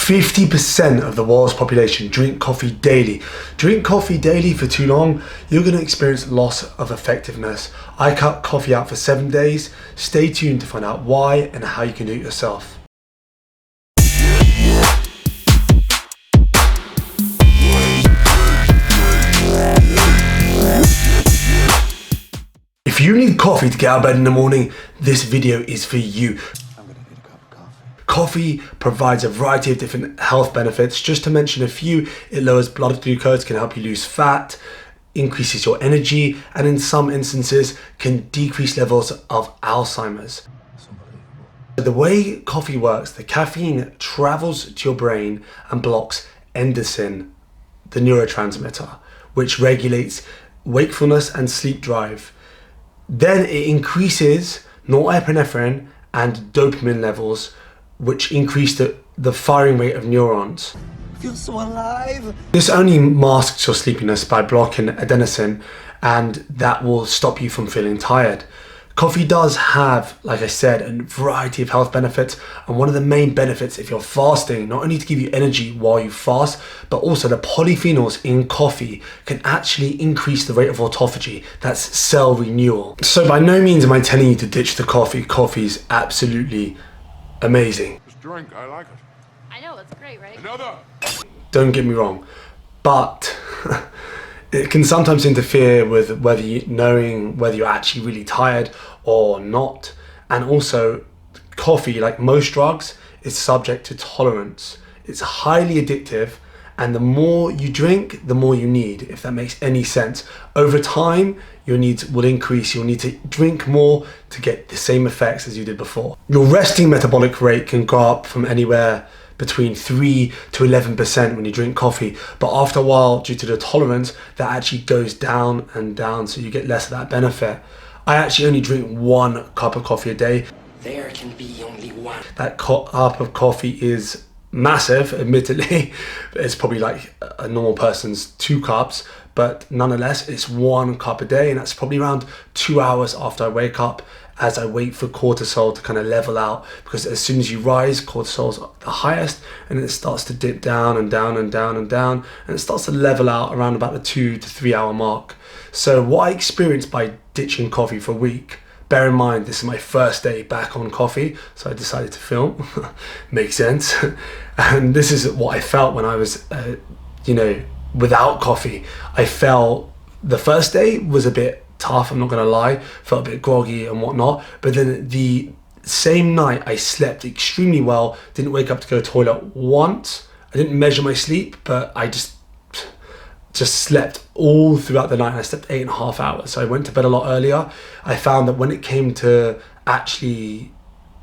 50% of the world's population drink coffee daily. Drink coffee daily for too long, you're going to experience loss of effectiveness. I cut coffee out for 7 days. Stay tuned to find out why and how you can do it yourself. If you need coffee to get out of bed in the morning, this video is for you. Coffee provides a variety of different health benefits. Just to mention a few, it lowers blood glucose, can help you lose fat, increases your energy, and in some instances can decrease levels of Alzheimer's. The way coffee works, the caffeine travels to your brain and blocks endorphin, the neurotransmitter, which regulates wakefulness and sleep drive. Then it increases norepinephrine and dopamine levels, which increase the firing rate of neurons. I feel so alive. This only masks your sleepiness by blocking adenosine, and that will stop you from feeling tired. Coffee does have, like I said, a variety of health benefits, and one of the main benefits if you're fasting, not only to give you energy while you fast, but also the polyphenols in coffee can actually increase the rate of autophagy, that's cell renewal. So by no means am I telling you to ditch the coffee. Coffee's absolutely amazing. Just drink, I like it. I know, it's great, right? Another! Don't get me wrong, but it can sometimes interfere with knowing whether you're actually really tired or not. And also, coffee, like most drugs, is subject to tolerance. It's highly addictive, and the more you drink, the more you need, if that makes any sense. Over time, your needs will increase. You'll need to drink more to get the same effects as you did before. Your resting metabolic rate can go up from anywhere between 3 to 11% when you drink coffee, but after a while, due to the tolerance, that actually goes down and down, so you get less of that benefit. I actually only drink 1 cup of coffee a day. There can be only one. That cup of coffee is massive, admittedly. It's probably like a normal person's 2 cups, but nonetheless, it's 1 cup a day, and that's probably around 2 hours after I wake up, as I wait for cortisol to kind of level out, because as soon as you rise, cortisol's the highest, and it starts to dip down and down and down and down, and it starts to level out around about the 2 to 3 hour mark. So what I experienced by ditching coffee for a week, bear in mind, this is my first day back on coffee, so I decided to film. Makes sense. And this is what I felt when I was, without coffee. I felt the first day was a bit tough, I'm not gonna lie, felt a bit groggy and whatnot, but then the same night I slept extremely well, didn't wake up to go to the toilet once. I didn't measure my sleep, but I just slept all throughout the night, and I slept 8.5 hours. So I went to bed a lot earlier. I found that when it came to actually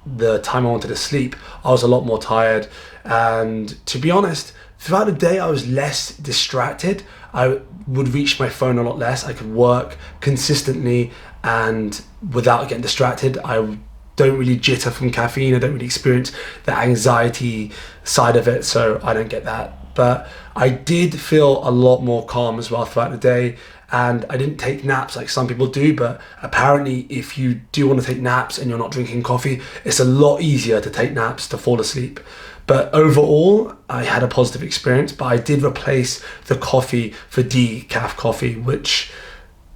the time I wanted to sleep, I was a lot more tired, and to be honest, throughout the day I was less distracted. I would reach my phone a lot less. I could work consistently and without getting distracted. I don't really jitter from caffeine. I don't really experience the anxiety side of it, so I don't get that. But I did feel a lot more calm as well throughout the day, and I didn't take naps like some people do, but apparently if you do want to take naps and you're not drinking coffee, it's a lot easier to take naps to fall asleep. But overall, I had a positive experience, but I did replace the coffee for decaf coffee, which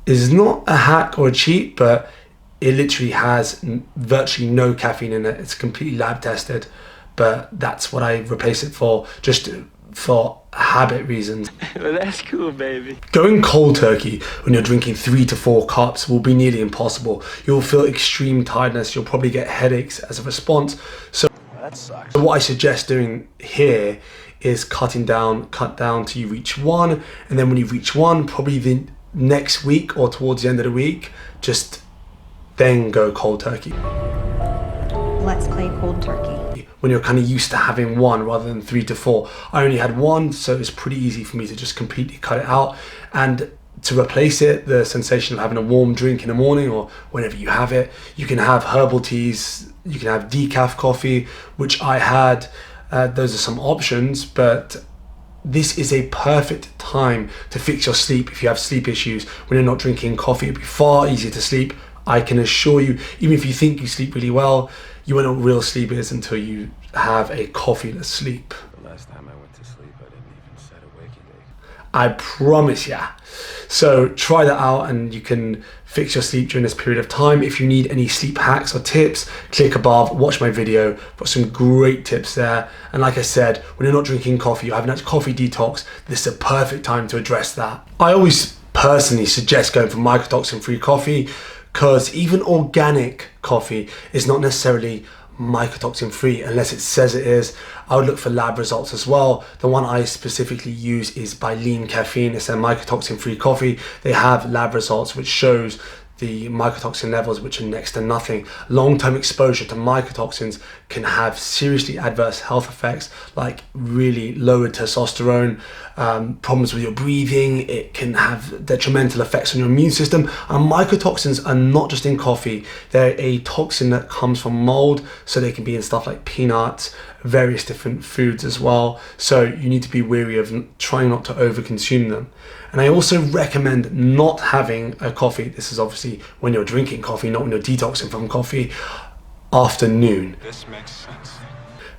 is not a hack or a cheat, but it literally has virtually no caffeine in it. It's completely lab tested, but that's what I replaced it for, just for habit reasons. Well, that's cool, baby. Going cold turkey when you're drinking 3 to 4 cups will be nearly impossible. You'll feel extreme tiredness. You'll probably get headaches as a response. So That sucks. what I suggest doing here is cut down till you reach 1, and then when you reach 1, probably the next week or towards the end of the week, just then go cold turkey. Let's play cold turkey. When you're kind of used to having 1 rather than 3 to 4. I only had 1, so it's pretty easy for me to just completely cut it out. And to replace it, the sensation of having a warm drink in the morning or whenever you have it, you can have herbal teas, you can have decaf coffee, which I had. Those are some options, but this is a perfect time to fix your sleep if you have sleep issues. When you're not drinking coffee, it'll be far easier to sleep. I can assure you, even if you think you sleep really well, you won't know what real sleep is until you have a coffeeless sleep. last time I went to sleep, I didn't even set a wakey day. I promise ya. So try that out and you can fix your sleep during this period of time. If you need any sleep hacks or tips, click above, watch my video, got some great tips there. And like I said, when you're not drinking coffee, you're having that coffee detox, this is a perfect time to address that. I always personally suggest going for mycotoxin free coffee, because even organic coffee is not necessarily mycotoxin free unless it says it is. I would look for lab results as well. The one I specifically use is by Lean Caffeine. It's a mycotoxin free coffee. They have lab results which shows the mycotoxin levels, which are next to nothing. Long-term exposure to mycotoxins can have seriously adverse health effects, like really lowered testosterone, problems with your breathing. It can have detrimental effects on your immune system. And mycotoxins are not just in coffee. They're a toxin that comes from mold, so they can be in stuff like peanuts, various different foods as well. So you need to be wary of trying not to overconsume them. And I also recommend not having a coffee. This is obviously when you're drinking coffee, not when you're detoxing from coffee, after noon. This makes sense.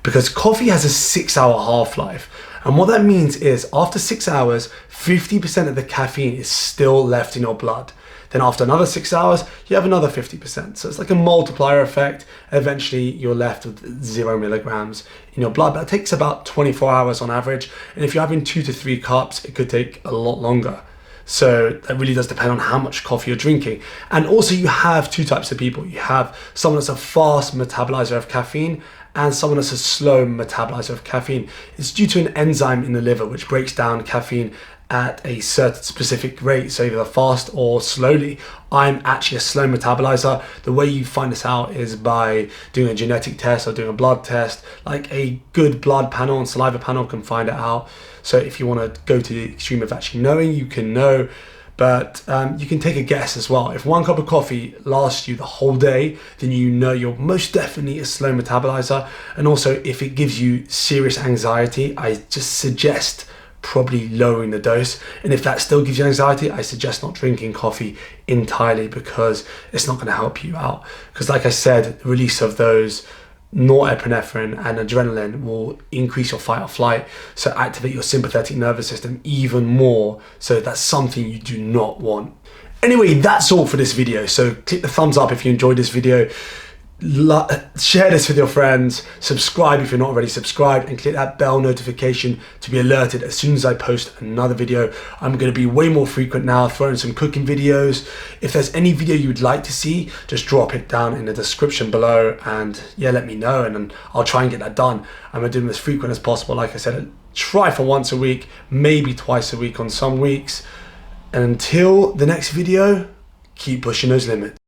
Because coffee has a 6-hour half-life. And what that means is after 6 hours, 50% of the caffeine is still left in your blood. Then after another 6 hours, you have another 50%. So it's like a multiplier effect. Eventually you're left with 0 milligrams in your blood. That takes about 24 hours on average. And if you're having 2 to 3 cups, it could take a lot longer. So that really does depend on how much coffee you're drinking. And also you have two types of people. You have someone that's a fast metabolizer of caffeine and someone that's a slow metabolizer of caffeine. It's due to an enzyme in the liver which breaks down caffeine at a certain specific rate, so either fast or slowly. I'm actually a slow metabolizer. The way you find this out is by doing a genetic test or doing a blood test. Like a good blood panel and saliva panel can find it out. So if you want to go to the extreme of actually knowing, you can know. But you can take a guess as well. If 1 cup of coffee lasts you the whole day, then you know you're most definitely a slow metabolizer. And also if it gives you serious anxiety, I just suggest probably lowering the dose. And if that still gives you anxiety, I suggest not drinking coffee entirely, because it's not going to help you out. Because like I said, the release of those norepinephrine and adrenaline will increase your fight or flight, so activate your sympathetic nervous system even more. So that's something you do not want. Anyway, that's all for this video. So click the thumbs up if you enjoyed this video. Share this with your friends, subscribe if you're not already subscribed, and click that bell notification to be alerted as soon as I post another video. I'm going to be way more frequent now, throwing some cooking videos. If there's any video you would like to see, just drop it down in the description below, and yeah, let me know, and then I'll try and get that done. I'm going to do them as frequent as possible. Like I said, try for once a week, maybe twice a week on some weeks. And until the next video, keep pushing those limits.